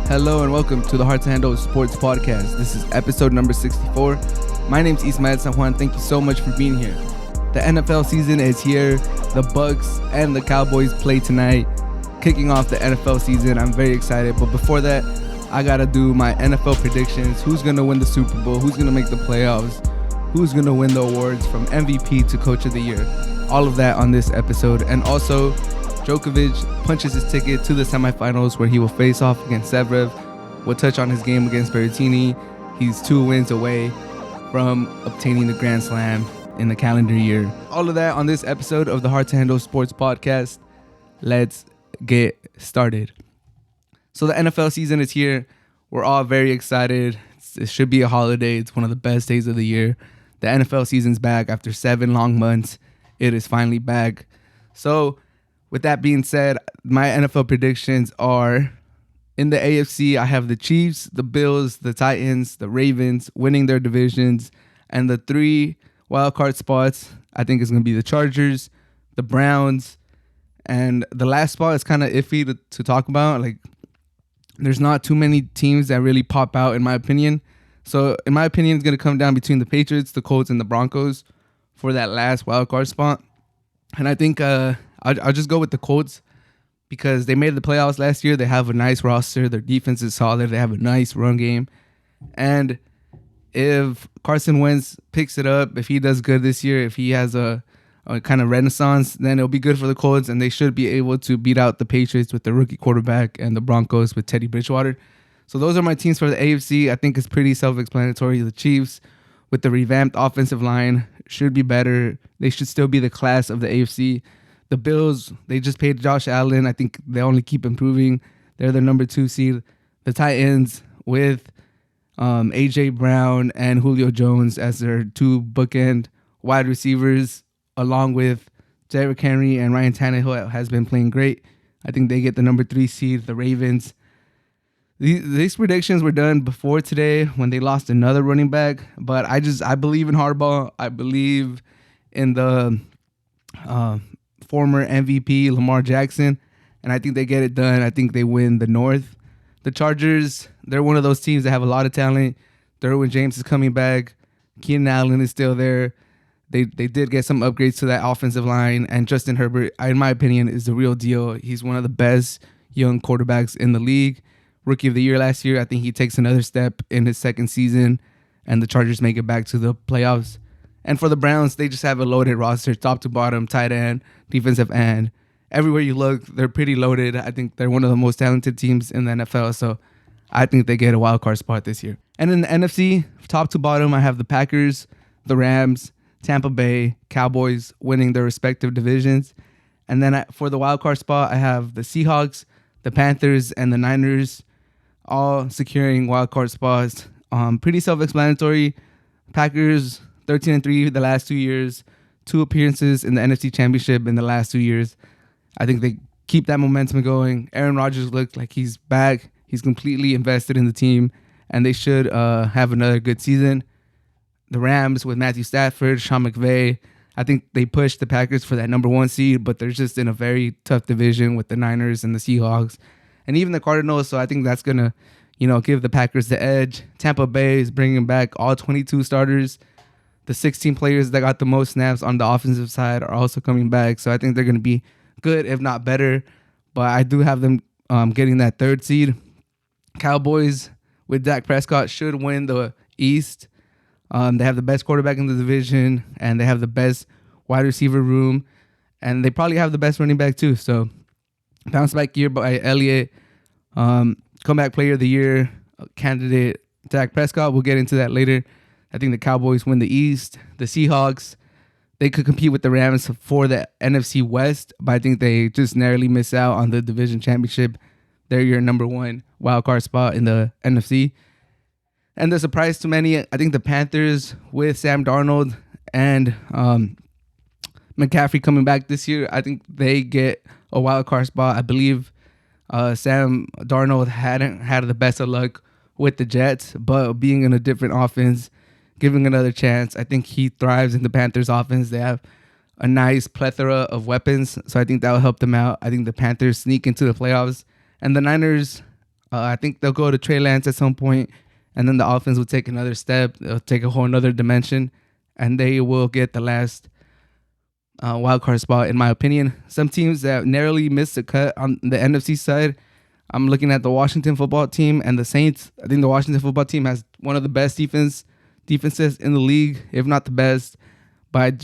Hello and welcome to the H2H Sports Podcast. This is episode number 64. My name's Ismael San Juan. Thank you so much for being here. The NFL season is here. The Bucks and the Cowboys play tonight, kicking off the NFL season. I'm very excited. But before that, I got to do my NFL predictions. Who's going to win the Super Bowl? Who's going to make the playoffs? Who's going to win the awards from MVP to Coach of the Year? All of that on this episode. And also, Djokovic punches his ticket to the semifinals where he will face off against Zverev. We'll touch on his game against Berrettini. He's 2 wins away from obtaining the Grand Slam in the calendar year. All of that on this episode of the H2H Sports Podcast. Let's get started. So the NFL season is here. We're all very excited. It should be a holiday. It's one of the best days of the year. The NFL season's back after 7 long months. It is finally back. So with that being said, my NFL predictions are in the AFC. I have the Chiefs, the Bills, the Titans, the Ravens winning their divisions, and the 3 wildcard spots, I think is going to be the Chargers, the Browns, and the last spot is kind of iffy to talk about. Like, there's not too many teams that really pop out, in my opinion. So, in my opinion, it's going to come down between the Patriots, the Colts, and the Broncos for that last wildcard spot. And I think I'll just go with the Colts because they made the playoffs last year. They have a nice roster. Their defense is solid. They have a nice run game. And if Carson Wentz picks it up, if he does good this year, if he has a kind of renaissance, then it'll be good for the Colts, and they should be able to beat out the Patriots with the rookie quarterback and the Broncos with Teddy Bridgewater. So those are my teams for the AFC. I think it's pretty self-explanatory. The Chiefs, with the revamped offensive line, should be better. They should still be the class of the AFC. The Bills, they just paid Josh Allen. I think they only keep improving. They're the number 2 seed. The Titans with A.J. Brown and Julio Jones as their 2 bookend wide receivers, along with Derrick Henry and Ryan Tannehill has been playing great. I think they get the number 3 seed, the Ravens. These predictions were done before today when they lost another running back, but I believe in Harbaugh. I believe in the former MVP Lamar Jackson, and I think they get it done. I think they win the North. The Chargers, they're one of those teams that have a lot of talent. Derwin James is coming back. Keenan Allen is still there. They did get some upgrades to that offensive line, and Justin Herbert, in my opinion, is the real deal. He's one of the best young quarterbacks in the league. Rookie of the Year last year. I think he takes another step in his second season, and the Chargers make it back to the playoffs. And for the Browns, they just have a loaded roster, top to bottom, tight end, defensive end. Everywhere you look, they're pretty loaded. I think they're one of the most talented teams in the NFL, so I think they get a wild card spot this year. And in the NFC, top to bottom, I have the Packers, the Rams, Tampa Bay, Cowboys winning their respective divisions. And then for the wild card spot, I have the Seahawks, the Panthers, and the Niners all securing wild card spots. Pretty self-explanatory. Packers 13-3 the last 2 years, 2 appearances in the NFC Championship in the last 2 years. I think they keep that momentum going. Aaron Rodgers looked like he's back. He's completely invested in the team, and they should have another good season. The Rams with Matthew Stafford, Sean McVay, I think they pushed the Packers for that number 1 seed, but they're just in a very tough division with the Niners and the Seahawks and even the Cardinals. So I think that's going to, give the Packers the edge. Tampa Bay is bringing back all 22 starters. The 16 players that got the most snaps on the offensive side are also coming back. So I think they're going to be good, if not better. But I do have them getting that 3rd seed. Cowboys with Dak Prescott should win the East. They have the best quarterback in the division, and they have the best wide receiver room, and they probably have the best running back too. So bounce back year by Elliott. Comeback player of the year candidate Dak Prescott. We'll get into that later. I think the Cowboys win the East. The Seahawks, they could compete with the Rams for the NFC West, but I think they just narrowly miss out on the division championship. They're your number 1 wild card spot in the NFC. And the surprise to many, I think the Panthers with Sam Darnold and McCaffrey coming back this year, I think they get a wild card spot. I believe Sam Darnold hadn't had the best of luck with the Jets, but being in a different offense, giving another chance, I think he thrives in the Panthers offense. They have a nice plethora of weapons, so I think that will help them out. I think the Panthers sneak into the playoffs. And the Niners, I think they'll go to Trey Lance at some point, and then the offense will take another step. They'll take a whole another dimension, and they will get the last wild card spot, in my opinion. Some teams that narrowly missed the cut on the NFC side, I'm looking at the Washington football team and the Saints. I think the Washington football team has one of the best defenses in the league, if not the best. But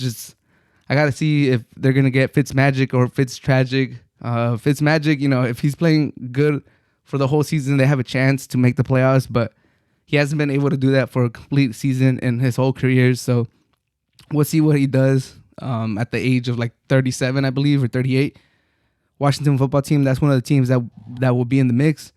I got to see if they're going to get Fitzmagic or Fitztragic. Fitzmagic, if he's playing good for the whole season, they have a chance to make the playoffs. But he hasn't been able to do that for a complete season in his whole career. So we'll see what he does at the age of like 37, I believe, or 38. Washington football team, that's one of the teams that will be in the mix.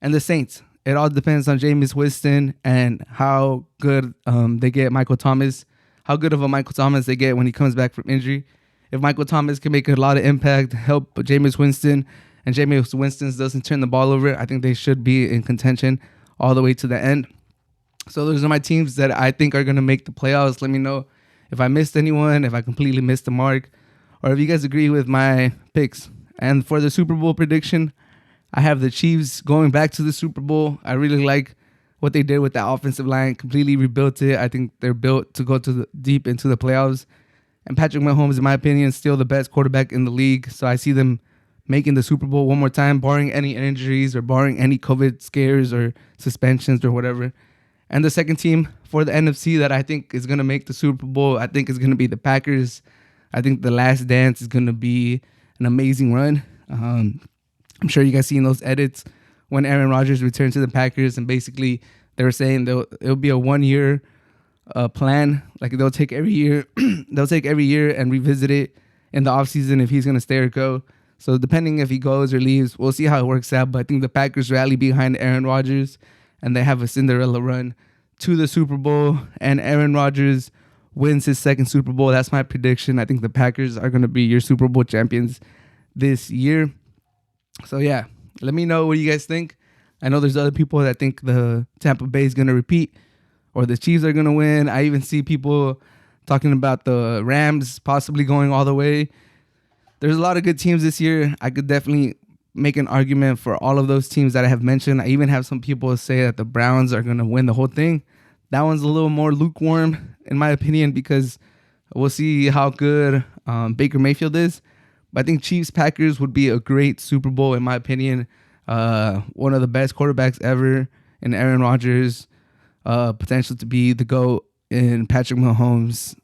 And the Saints, it all depends on Jameis Winston and how good they get Michael Thomas, how good of a Michael Thomas they get when he comes back from injury. If Michael Thomas can make a lot of impact, help Jameis Winston, and Jameis Winston doesn't turn the ball over, I think they should be in contention all the way to the end. So those are my teams that I think are going to make the playoffs. Let me know if I missed anyone, if I completely missed the mark, or if you guys agree with my picks. And for the Super Bowl prediction, I have the Chiefs going back to the Super Bowl. I really like what they did with that offensive line, completely rebuilt it. I think they're built to go deep into the playoffs. And Patrick Mahomes, in my opinion, is still the best quarterback in the league. So I see them making the Super Bowl one more time, barring any injuries or barring any COVID scares or suspensions or whatever. And the second team for the NFC that I think is going to make the Super Bowl, I think is going to be the Packers. I think the last dance is going to be an amazing run. I'm sure you guys seen those edits when Aaron Rodgers returned to the Packers, and basically they were saying it'll be a 1 year plan. Like they'll take every year, and revisit it in the offseason if he's going to stay or go. So depending if he goes or leaves, we'll see how it works out. But I think the Packers rally behind Aaron Rodgers, and they have a Cinderella run to the Super Bowl, and Aaron Rodgers wins his second Super Bowl. That's my prediction. I think the Packers are going to be your Super Bowl champions this year. So yeah, let me know what you guys think. I know there's other people that think the Tampa Bay is going to repeat or the Chiefs are going to win. I even see people talking about the Rams possibly going all the way. There's a lot of good teams this year. I could definitely make an argument for all of those teams that I have mentioned. I even have some people say that the Browns are going to win the whole thing. That one's a little more lukewarm, in my opinion, because we'll see how good Baker Mayfield is. But I think Chiefs-Packers would be a great Super Bowl, in my opinion. One of the best quarterbacks ever in Aaron Rodgers. Potential to be the GOAT in Patrick Mahomes.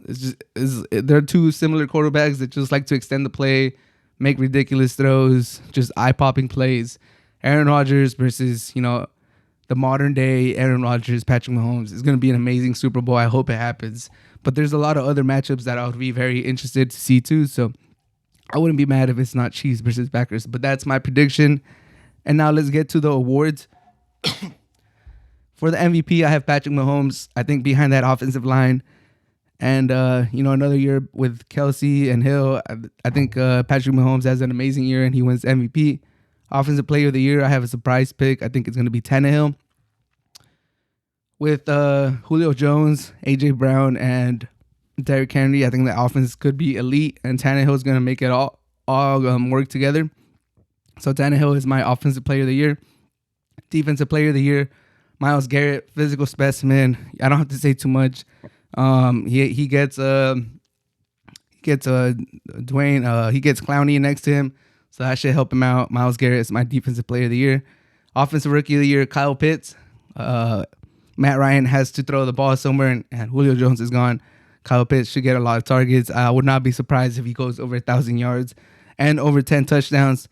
They're two similar quarterbacks that just like to extend the play, make ridiculous throws, just eye-popping plays. Aaron Rodgers versus, the modern-day Aaron Rodgers, Patrick Mahomes is going to be an amazing Super Bowl. I hope it happens. But there's a lot of other matchups that I would be very interested to see too. So I wouldn't be mad if it's not Chiefs versus Packers. But that's my prediction. And now let's get to the awards. For the MVP, I have Patrick Mahomes, I think, behind that offensive line. And, another year with Kelsey and Hill, I think Patrick Mahomes has an amazing year and he wins MVP. Offensive Player of the Year, I have a surprise pick. I think it's going to be Tannehill. With Julio Jones, A.J. Brown, and Derrick Henry, I think the offense could be elite, and Tannehill is going to make it all work together. So Tannehill is my Offensive Player of the Year. Defensive Player of the Year, Myles Garrett, physical specimen. I don't have to say too much. He gets Dwayne. He gets Clowney next to him, so that should help him out. Myles Garrett is my Defensive Player of the Year. Offensive Rookie of the Year, Kyle Pitts. Matt Ryan has to throw the ball somewhere, and Julio Jones is gone. Kyle Pitts should get a lot of targets. I would not be surprised if he goes over 1,000 yards and over 10 touchdowns.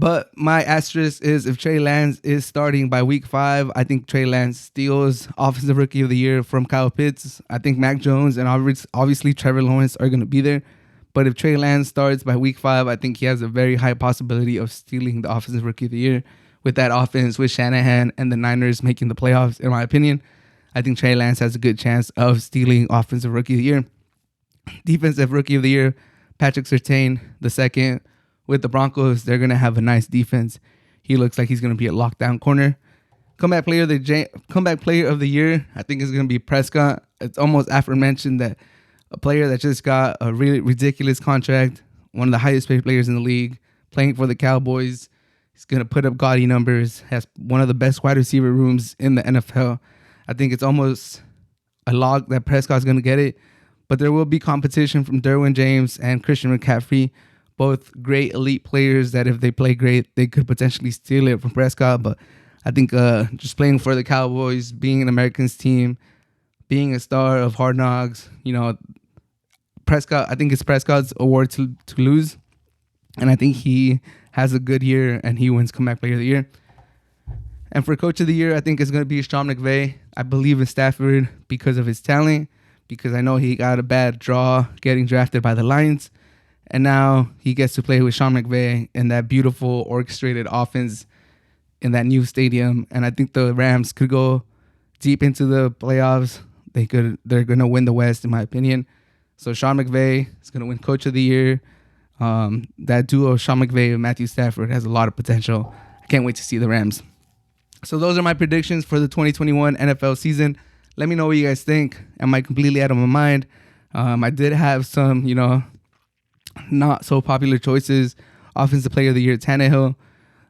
But my asterisk is if Trey Lance is starting by week 5, I think Trey Lance steals Offensive Rookie of the Year from Kyle Pitts. I think Mac Jones and obviously Trevor Lawrence are going to be there. But if Trey Lance starts by week 5, I think he has a very high possibility of stealing the Offensive Rookie of the Year with that offense, with Shanahan and the Niners making the playoffs, in my opinion. I think Trey Lance has a good chance of stealing Offensive Rookie of the Year. Defensive Rookie of the Year, Patrick Surtain, the second. With the Broncos, they're going to have a nice defense. He looks like he's going to be a lockdown corner. Comeback player of the year, I think is going to be Prescott. It's almost aforementioned that a player that just got a really ridiculous contract, one of the highest paid players in the league, playing for the Cowboys. He's going to put up gaudy numbers, has one of the best wide receiver rooms in the NFL. I think it's almost a log that Prescott's going to get it, but there will be competition from Derwin James and Christian McCaffrey, both great elite players that if they play great, they could potentially steal it from Prescott. But I think just playing for the Cowboys, being an Americans team, being a star of Hard Knocks, Prescott, I think it's Prescott's award to lose. And I think he has a good year and he wins Comeback Player of the Year. And for Coach of the Year, I think it's going to be Sean McVay. I believe in Stafford because of his talent, because I know he got a bad draw getting drafted by the Lions. And now he gets to play with Sean McVay in that beautiful orchestrated offense in that new stadium. And I think the Rams could go deep into the playoffs. They're going to win the West, in my opinion. So Sean McVay is going to win Coach of the Year. That duo, Sean McVay and Matthew Stafford, has a lot of potential. I can't wait to see the Rams. So those are my predictions for the 2021 NFL season. Let me know what you guys think. Am I completely out of my mind? I did have some, not so popular choices. Offensive Player of the Year, Tannehill.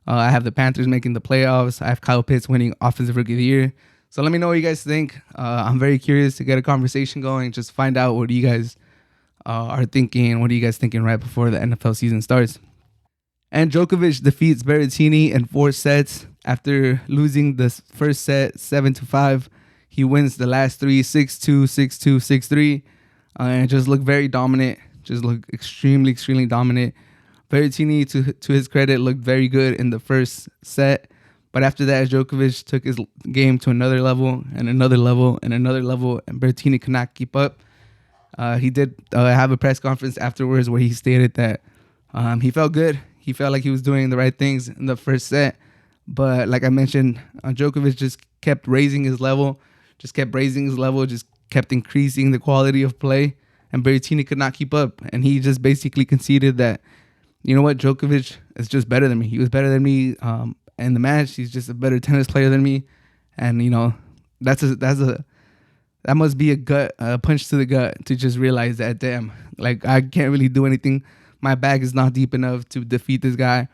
I have the Panthers making the playoffs. I have Kyle Pitts winning Offensive Rookie of the Year. So let me know what you guys think. I'm very curious to get a conversation going. Just find out what you guys are thinking. What are you guys thinking right before the NFL season starts? And Djokovic defeats Berrettini in 4 sets. After losing the first set 7-5, he wins the last 3 6-2, 6-2, 6-3, and just looked very dominant. Just looked extremely, extremely dominant. Berrettini, to his credit, looked very good in the first set. But after that, Djokovic took his game to another level and another level and another level, and Berrettini could not keep up. He did have a press conference afterwards where he stated that he felt good. He felt like he was doing the right things in the first set. But like I mentioned, Djokovic just kept raising his level, just kept increasing the quality of play, and Berrettini could not keep up. And he just basically conceded that, you know what, Djokovic is just better than me. He was better than me in the match. He's just a better tennis player than me. And, that must be a punch to the gut to just realize that, damn, like I can't really do anything. My bag is not deep enough to defeat this guy.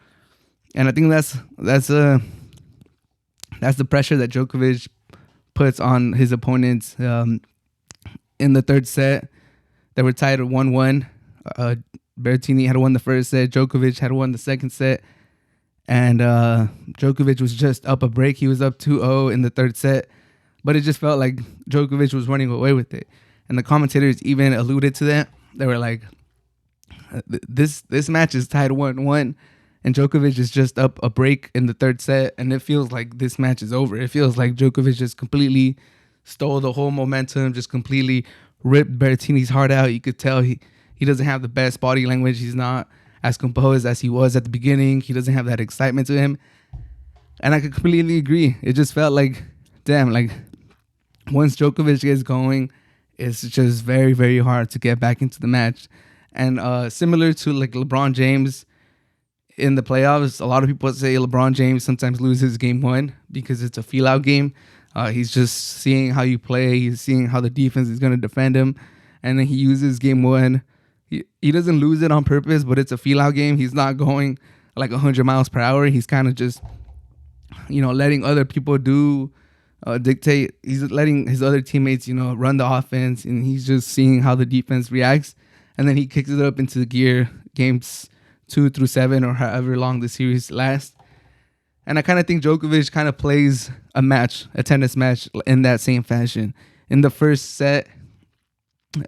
And I think that's the pressure that Djokovic puts on his opponents. In the third set, they were tied at 1-1. Berrettini had won the first set. Djokovic had won the second set. And Djokovic was just up a break. He was up 2-0 in the third set. But it just felt like Djokovic was running away with it. And the commentators even alluded to that. They were like, this match is tied 1-1. And Djokovic is just up a break in the third set, and it feels like this match is over. It feels like Djokovic just completely stole the whole momentum, just completely ripped Berrettini's heart out. You could tell he doesn't have the best body language. He's not as composed as he was at the beginning. He doesn't have that excitement to him. And I could completely agree. It just felt like, damn, like once Djokovic gets going, it's just very, very hard to get back into the match. And similar to like LeBron James in the playoffs, a lot of people say LeBron James sometimes loses game 1 because it's a feel-out game. He's just seeing how you play. He's seeing how the defense is going to defend him. And then he uses game 1. He doesn't lose it on purpose, but it's a feel-out game. He's not going like 100 miles per hour. He's kind of just, letting other people dictate. He's letting his other teammates, run the offense. And he's just seeing how the defense reacts. And then he kicks it up into the gear games 2 through 7 or however long the series lasts. And I kind of think Djokovic kind of plays a tennis match in that same fashion. In the first set,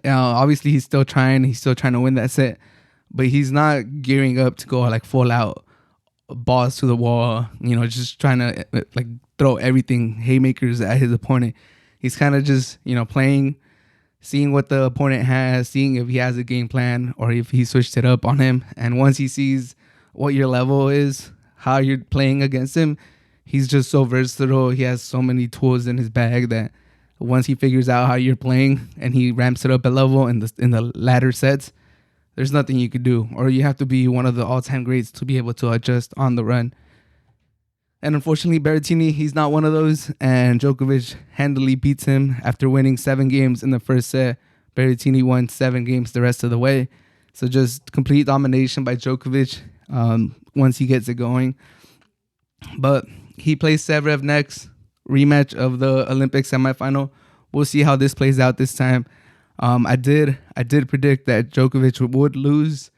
obviously he's still trying to win that set, but he's not gearing up to go like full out balls to the wall, just trying to like throw everything, haymakers at his opponent. He's kind of just, playing, seeing what the opponent has, seeing if he has a game plan or if he switched it up on him. And once he sees what your level is, how you're playing against him, he's just so versatile. He has so many tools in his bag that once he figures out how you're playing and he ramps it up a level in the latter sets, there's nothing you could do. Or you have to be one of the all-time greats to be able to adjust on the run. And unfortunately, Berrettini, he's not one of those. And Djokovic handily beats him after winning 7 games in the first set. Berrettini won 7 games the rest of the way. So just complete domination by Djokovic once he gets it going. But he plays Zverev next, rematch of the Olympic semifinal. We'll see how this plays out this time. I did predict that Djokovic would lose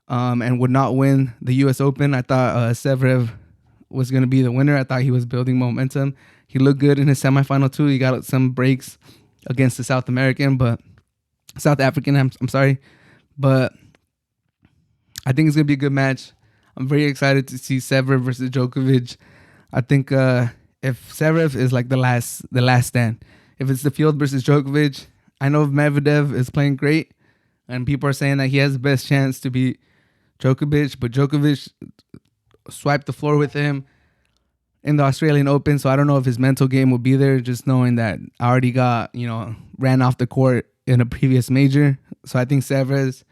and would not win the U.S. Open. I thought Zverev was going to be the winner. I thought he was building momentum. He looked good in his semifinal too. He got some breaks against the South African. I'm sorry. But I think it's going to be a good match. I'm very excited to see Zverev versus Djokovic. I think if Zverev is like the last stand, if it's the field versus Djokovic, I know Medvedev is playing great, and people are saying that he has the best chance to beat Djokovic, but Djokovic swiped the floor with him in the Australian Open, so I don't know if his mental game will be there, just knowing that I already got, ran off the court in a previous major. So I think Zverev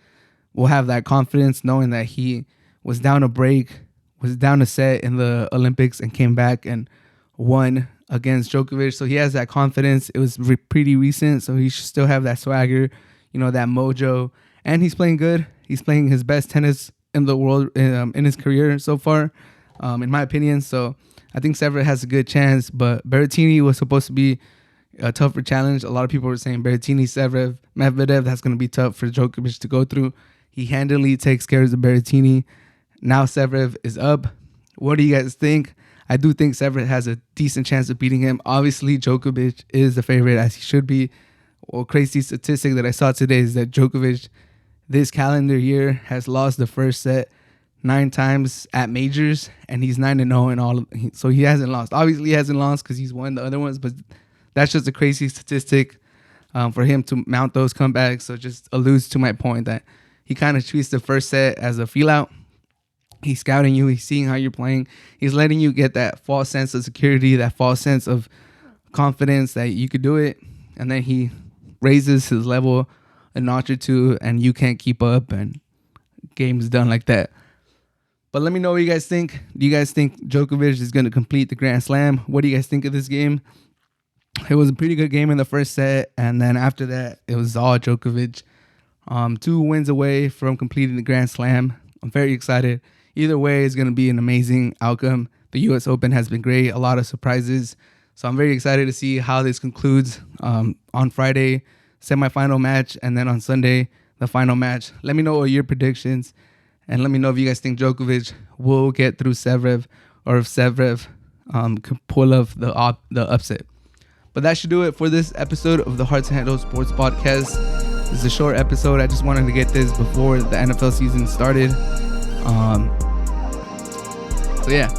will have that confidence, knowing that he was down a break, was down a set in the Olympics and came back and won against Djokovic. So he has that confidence. It was pretty recent, so he should still have that swagger, that mojo. And he's playing good. He's playing his best tennis in the world in his career so far, in my opinion. So I think Zverev has a good chance, but Berrettini was supposed to be a tougher challenge. A lot of people were saying Berrettini, Zverev, Medvedev, that's going to be tough for Djokovic to go through. He handily takes care of Berrettini. Now Zverev is up. What do you guys think? I do think Zverev has a decent chance of beating him. Obviously, Djokovic is the favorite, as he should be. Well, crazy statistic that I saw today is that Djokovic this calendar year has lost the first set 9 times at majors, and he's 9-0 in all. So he hasn't lost. Obviously, he hasn't lost because he's won the other ones, but that's just a crazy statistic for him to mount those comebacks. So it just alludes to my point that he kind of treats the first set as a feel out. He's scouting you. He's seeing how you're playing. He's letting you get that false sense of security, that false sense of confidence that you could do it. And then he raises his level a notch or two, and you can't keep up, and game's done like that. But let me know what you guys think. Do you guys think Djokovic is going to complete the Grand Slam? What do you guys think of this game? It was a pretty good game in the first set, and then after that, it was all Djokovic. 2 wins away from completing the Grand Slam. I'm very excited. Either way, it's going to be an amazing outcome. The U.S. Open has been great, a lot of surprises. So I'm very excited to see how this concludes on Friday, semifinal match, and then on Sunday, the final match. Let me know what your predictions, and let me know if you guys think Djokovic will get through Zverev, or if Zverev can pull off the upset. But that should do it for this episode of the H2H Sports Podcast. This is a short episode. I just wanted to get this before the NFL season started. So yeah,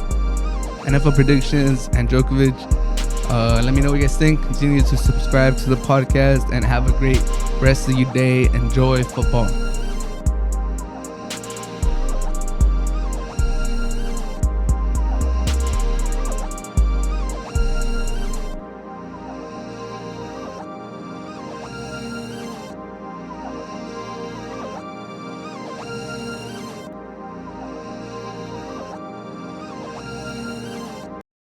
NFL predictions and Djokovic. Let me know what you guys think. Continue to subscribe to the podcast and have a great rest of your day. Enjoy football.